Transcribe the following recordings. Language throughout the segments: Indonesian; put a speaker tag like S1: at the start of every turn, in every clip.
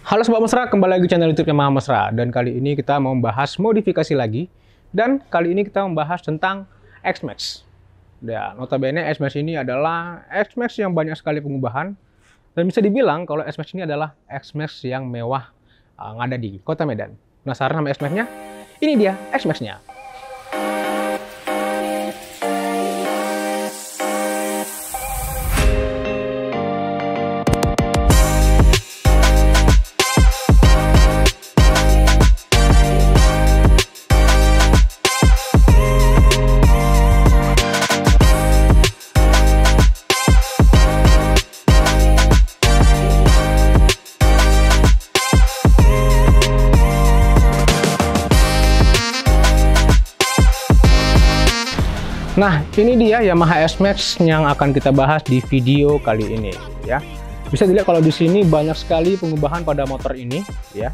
S1: Halo Sobat Mesra, kembali lagi di channel YouTube Yamaha Mesra. Dan kali ini kita mau membahas modifikasi lagi. Dan kali ini kita membahas tentang X-Max. Ya, notabene X-Max ini adalah X-Max yang banyak sekali pengubahan. Dan bisa dibilang kalau X-Max ini adalah X-Max yang mewah yang ada di Kota Medan. Penasaran sama X-Max-nya? Ini dia X-Max-nya. Nah, ini dia Yamaha X-Max yang akan kita bahas di video kali ini, ya. Bisa dilihat kalau di sini banyak sekali pengubahan pada motor ini, ya.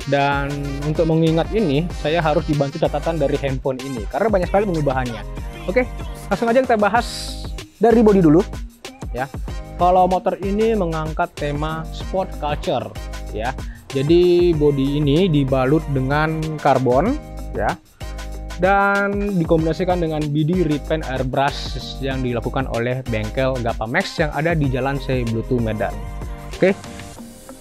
S1: Dan untuk mengingat ini, saya harus dibantu catatan dari handphone ini karena banyak sekali pengubahannya. Oke, langsung aja kita bahas dari bodi dulu, ya. Kalau motor ini mengangkat tema sport culture, ya. Jadi bodi ini dibalut dengan karbon, ya. Dan dikombinasikan dengan BD Repaint Airbrush yang dilakukan oleh bengkel Gapa Max yang ada di Jalan C Blutu Medan. Oke,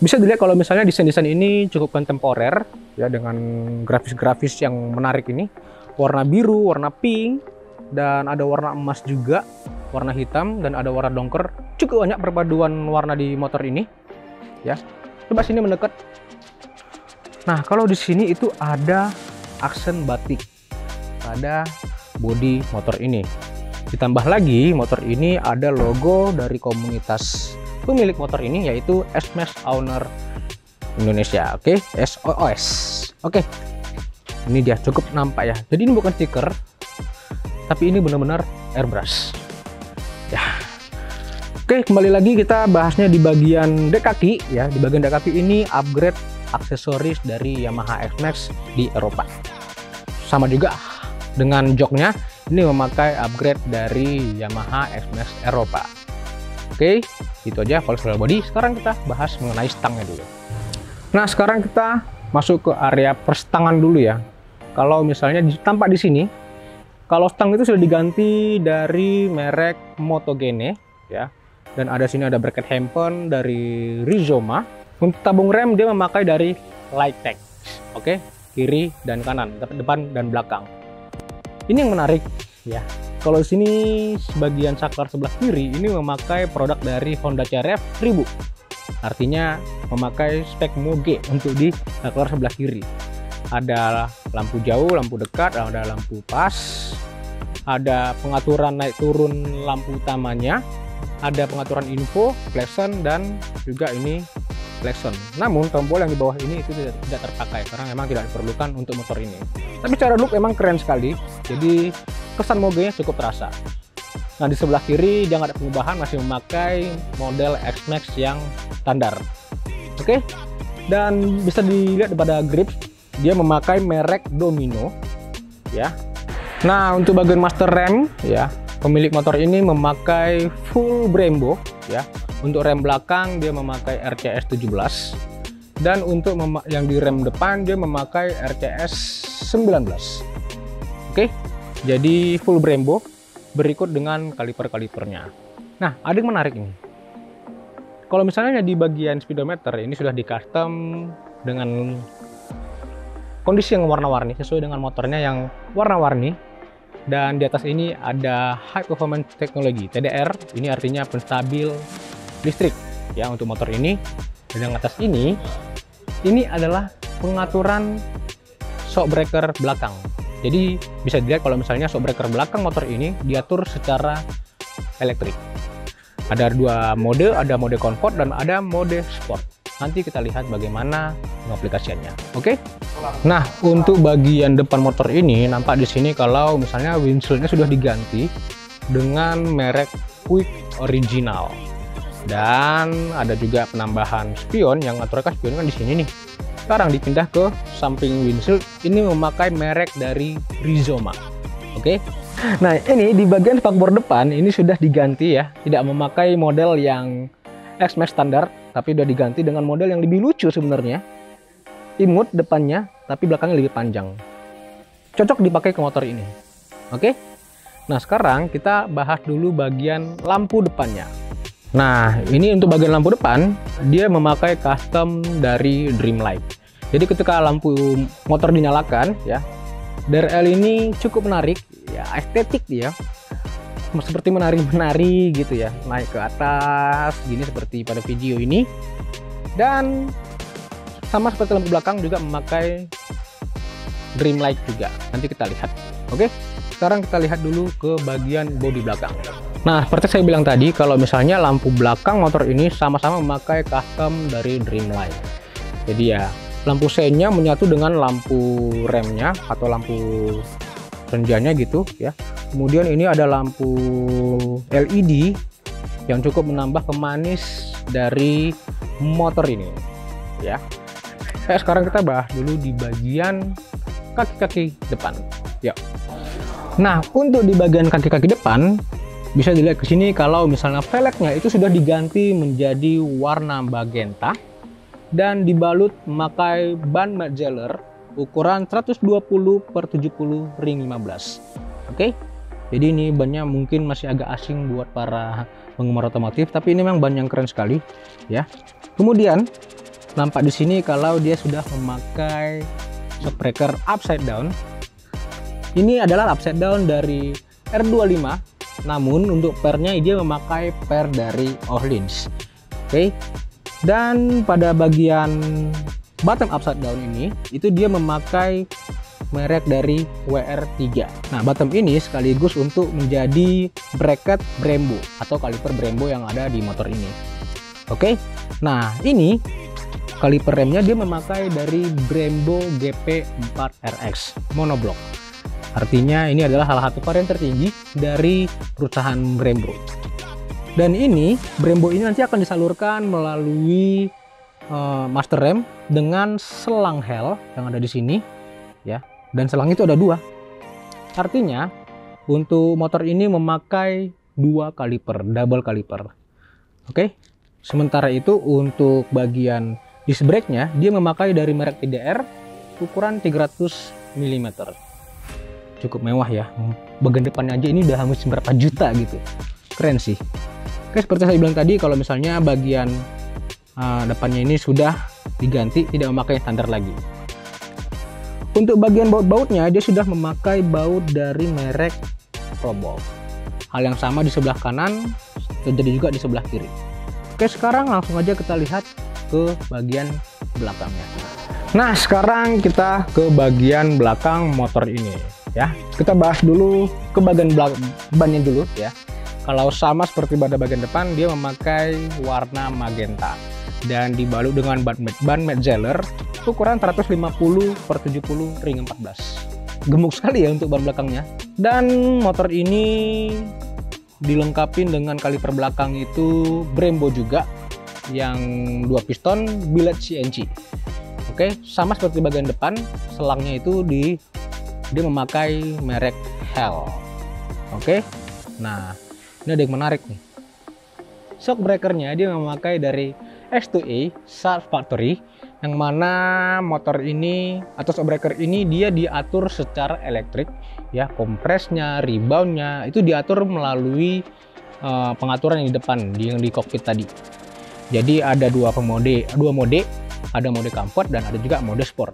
S1: bisa dilihat kalau misalnya desain-desain ini cukup kontemporer ya, dengan grafis-grafis yang menarik ini, warna biru, warna pink, dan ada warna emas juga, warna hitam, dan ada warna dongker. Cukup banyak perpaduan warna di motor ini ya. Coba sini mendekat. Nah, kalau di sini itu ada aksen batik pada bodi motor ini. Ditambah lagi motor ini ada logo dari komunitas pemilik motor ini, yaitu X-Max Owner Indonesia. Oke, SOS. Oke, ini dia, cukup nampak ya. Jadi ini bukan stiker, tapi ini benar-benar airbrush ya. Oke, kembali lagi kita bahasnya di bagian dek kaki ya. Di bagian dek kaki ini upgrade aksesoris dari Yamaha X-Max di Eropa. Sama juga dengan joknya, ini memakai upgrade dari Yamaha X-Max Eropa. Oke, itu aja kalau soal body. Sekarang kita bahas mengenai stangnya dulu. Nah, sekarang kita masuk ke area perstangan dulu ya. Kalau misalnya tampak di sini, kalau stang itu sudah diganti dari merek Motogene ya. Dan ada sini ada bracket handphone dari Rizoma. Untuk tabung rem dia memakai dari Lighttech. Oke, kiri dan kanan, depan dan belakang. Ini yang menarik ya. Kalau sini sebagian saklar sebelah kiri ini memakai produk dari Honda CR-V 1000. Artinya memakai spek Moge untuk di saklar sebelah kiri. Ada lampu jauh, lampu dekat, ada lampu pas, ada pengaturan naik turun lampu utamanya, ada pengaturan info, klakson, dan juga ini klakson. Namun tombol yang di bawah ini itu tidak terpakai karena memang tidak diperlukan untuk motor ini. Tapi secara look memang keren sekali. Jadi kesan Moge-nya cukup terasa. Nah, di sebelah kiri dia nggak ada pengubahan, masih memakai model X-Max yang standar. Oke. Dan bisa dilihat pada grip dia memakai merek Domino ya. Nah, untuk bagian master rem ya, pemilik motor ini memakai full Brembo ya. Untuk rem belakang dia memakai RCS 17 dan untuk yang di rem depan dia memakai RCS 19. Oke, jadi full Brembo berikut dengan kaliper-kalipernya. Nah, ada yang menarik ini. Kalau misalnya di bagian speedometer ini sudah di custom dengan kondisi yang warna-warni sesuai dengan motornya yang warna-warni. Dan di atas ini ada High Performance Technology TDR. Ini artinya penstabil listrik ya untuk motor ini. Dan yang atas ini adalah pengaturan shock breaker belakang. Jadi bisa dilihat kalau misalnya shock breaker belakang motor ini diatur secara elektrik. Ada dua mode, ada mode comfort dan ada mode sport. Nanti kita lihat bagaimana pengaplikasiannya. Oke. Nah, untuk bagian depan motor ini nampak di sini kalau misalnya windshieldnya sudah diganti dengan merek Quick Original. Dan ada juga penambahan spion yang aturkan spion kan di sini nih. Sekarang dipindah ke samping windshield, ini memakai merek dari Rizoma. Oke. Nah, ini di bagian spakbor depan ini sudah diganti ya, tidak memakai model yang X-Max standar, tapi udah diganti dengan model yang lebih lucu sebenarnya. Imut depannya, tapi belakangnya lebih panjang. Cocok dipakai ke motor ini. Oke? Nah, sekarang kita bahas dulu bagian lampu depannya. Nah, ini untuk bagian lampu depan, dia memakai custom dari Dreamlight. Jadi ketika lampu motor dinyalakan, ya, DRL ini cukup menarik, ya, estetik dia. Seperti menari-menari gitu ya, naik ke atas, gini seperti pada video ini. Dan sama seperti lampu belakang juga memakai Dreamlight juga. Nanti kita lihat. Oke, sekarang kita lihat dulu ke bagian bodi belakang. Nah, seperti saya bilang tadi, kalau misalnya lampu belakang motor ini sama-sama memakai custom dari Dreamlight. Jadi ya, lampu seinnya menyatu dengan lampu remnya atau lampu senjanya gitu ya. Kemudian ini ada lampu LED yang cukup menambah pemanis dari motor ini ya. Sekarang kita bahas dulu di bagian kaki-kaki depan. Ya. Nah, untuk di bagian kaki-kaki depan bisa dilihat ke sini kalau misalnya velgnya itu sudah diganti menjadi warna magenta dan dibalut memakai ban Metzeler ukuran 120/70 ring 15. Oke. Jadi ini bannya mungkin masih agak asing buat para penggemar otomotif, tapi ini memang ban yang keren sekali ya. Kemudian nampak di sini kalau dia sudah memakai shockbreaker upside down. Ini adalah upside down dari R25, namun untuk pernya dia memakai per dari Öhlins. Oke. Dan pada bagian bottom upside down ini itu dia memakai merek dari WR3. Nah, bottom ini sekaligus untuk menjadi bracket Brembo atau kaliper Brembo yang ada di motor ini. Oke. Nah, ini kaliper remnya dia memakai dari Brembo GP4RX monoblok. Artinya ini adalah salah satu varian tertinggi dari perusahaan Brembo. Dan ini Brembo ini nanti akan disalurkan melalui master rem dengan selang Hel yang ada di sini ya. Dan selang itu ada dua. Artinya untuk motor ini memakai dua kaliper, double kaliper. Oke. Sementara itu untuk bagian disc brake-nya dia memakai dari merek TDR ukuran 300 mm. Cukup mewah ya. Bagian depannya aja ini udah habis berapa juta gitu. Keren sih. Oke, seperti saya bilang tadi, kalau misalnya bagian depannya ini sudah diganti, tidak memakai standar lagi. Untuk bagian baut-bautnya dia sudah memakai baut dari merek Probold. Hal yang sama di sebelah kanan, terjadi juga di sebelah kiri. Oke, sekarang langsung aja kita lihat ke bagian belakangnya. Nah, sekarang kita ke bagian belakang motor ini ya. Kita bahas dulu ke bagian bannya dulu ya. Kalau sama seperti pada bagian depan, dia memakai warna magenta dan dibalut dengan ban Metzeler ukuran 150/70 ring 14. Gemuk sekali ya untuk ban belakangnya. Dan motor ini dilengkapi dengan kaliper belakang itu Brembo juga yang 2 piston billet CNC. Oke, sama seperti bagian depan, selangnya itu dia memakai merek Hel. Oke. Nah, ini ada yang menarik nih. Shock breakernya dia memakai dari S2A Sharp Factory, yang mana motor ini atau shock breaker ini dia diatur secara elektrik ya. Kompresnya, reboundnya itu diatur melalui pengaturan yang di depan yang di kokpit tadi. Jadi ada dua mode, ada mode comfort dan ada juga mode sport.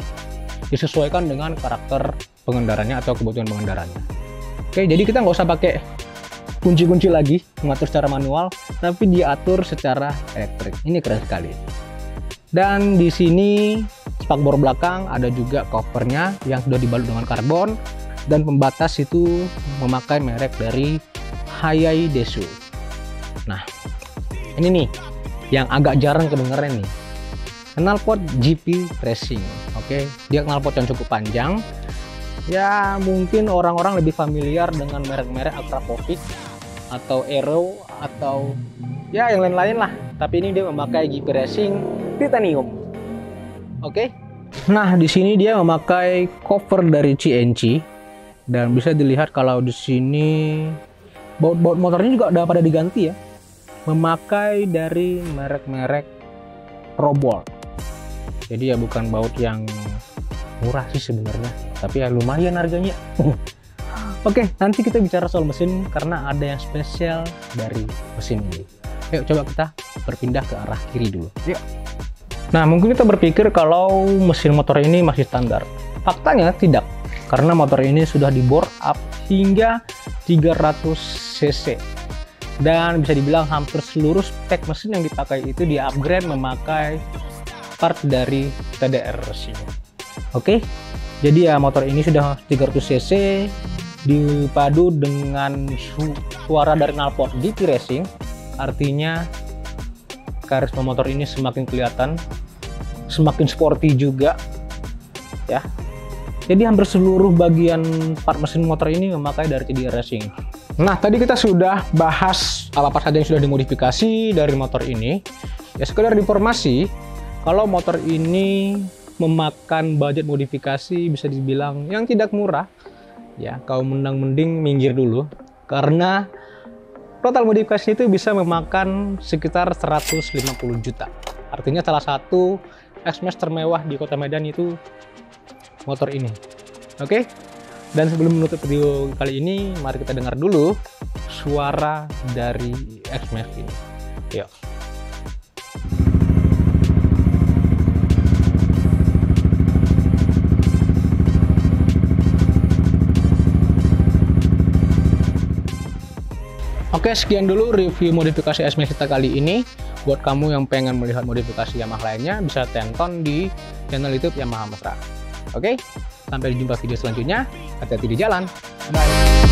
S1: Disesuaikan dengan karakter pengendaranya atau kebutuhan pengendaranya. Oke, jadi kita nggak usah pakai kunci-kunci lagi mengatur secara manual, tapi diatur secara elektrik. Ini keren sekali. Dan di sini spakbor belakang ada juga covernya yang sudah dibalut dengan karbon, dan pembatas itu memakai merek dari Hayai Desu. Nah, ini nih yang agak jarang kedengeran nih. Knalpot GP Racing. Oke, dia knalpot yang cukup panjang. Ya, mungkin orang-orang lebih familiar dengan merek-merek Akrapovic atau Aero atau ya yang lain-lain lah. Tapi ini dia memakai GP Racing titanium. Oke. Nah, di sini dia memakai cover dari CNC dan bisa dilihat kalau di sini baut-baut motornya juga udah pada diganti ya. Memakai dari merek-merek robol. Jadi ya bukan baut yang murah sih sebenarnya, tapi ya lumayan harganya. Oke, nanti kita bicara soal mesin karena ada yang spesial dari mesin ini. Yuk coba kita berpindah ke arah kiri dulu. Yuk. Nah, mungkin kita berpikir kalau mesin motor ini masih standar. Faktanya tidak, karena motor ini sudah di bore up hingga 300 cc. Dan bisa dibilang hampir seluruh spek mesin yang dipakai itu di-upgrade memakai part dari TDR Racing. Oke, jadi ya motor ini sudah 300 cc dipadu dengan suara dari knalpot GT Racing, artinya karisma motor ini semakin kelihatan, semakin sporty juga ya. Jadi hampir seluruh bagian part mesin motor ini memakai dari TDR Racing. Nah, tadi kita sudah bahas apa saja yang sudah dimodifikasi dari motor ini. Ya, sekedar informasi, kalau motor ini memakan budget modifikasi bisa dibilang yang tidak murah. Ya, kalau mending minggir dulu. Karena total modifikasi itu bisa memakan sekitar 150 juta. Artinya salah satu X-Max termewah di Kota Medan itu motor ini. Oke? Dan sebelum menutup video kali ini, mari kita dengar dulu suara dari X-Max ini. Yuk. Oke, sekian dulu review modifikasi X-Max kita kali ini. Buat kamu yang pengen melihat modifikasi Yamaha lainnya, bisa tonton di channel YouTube Yamaha Mesra. Oke, sampai jumpa video selanjutnya. Hati-hati di jalan. Bye.